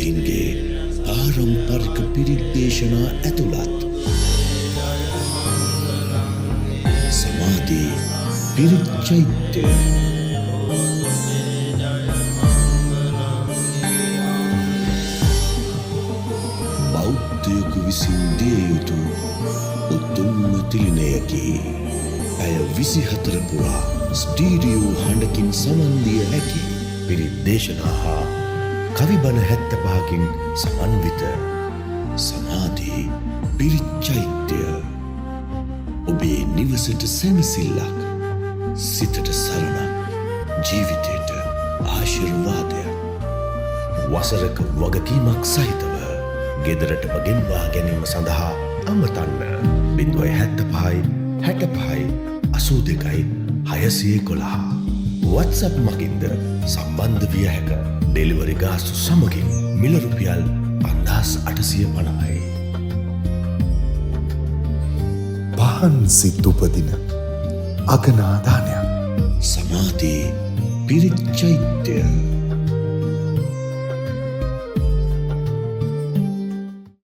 බෞද්ධයින්ගේ පාරම්පරික පිරිත් දේශනා ඇතුළත් සමාධි පිරිත් චෛත්‍ය බෞද්ධයෙකු විසින් දිය යුතු උතුම්ම තිලිනයකි. ඇය 24 පුරා ස්ටීරියෝ හඬකින් සමන් දිය හැකි පිරිත් දේශනා හා කවිබණ 75කින් සමන්විත සමාධි පිරිත් චෛත්‍ය ඔබේ නිවසට සැනසෙල්ලක්, සිතට සරණක්, ජීවිතයට ආශිර්වාදයක්. වසරක වගකීමක් සහිතව ගෙදරටම ගෙන්වා ගැනීම සඳහා අමතන්න 075 65 82 611 WhatsApp මගින්ද සම්බන්ධ විය හැක. ඩෙලිවරි ගාස්තු සමගින් මිල රුපියල් 5850යි. පහන් සිත් උපදින අගනාදානයක්. සමාධි පිරිත් චෛත්‍ය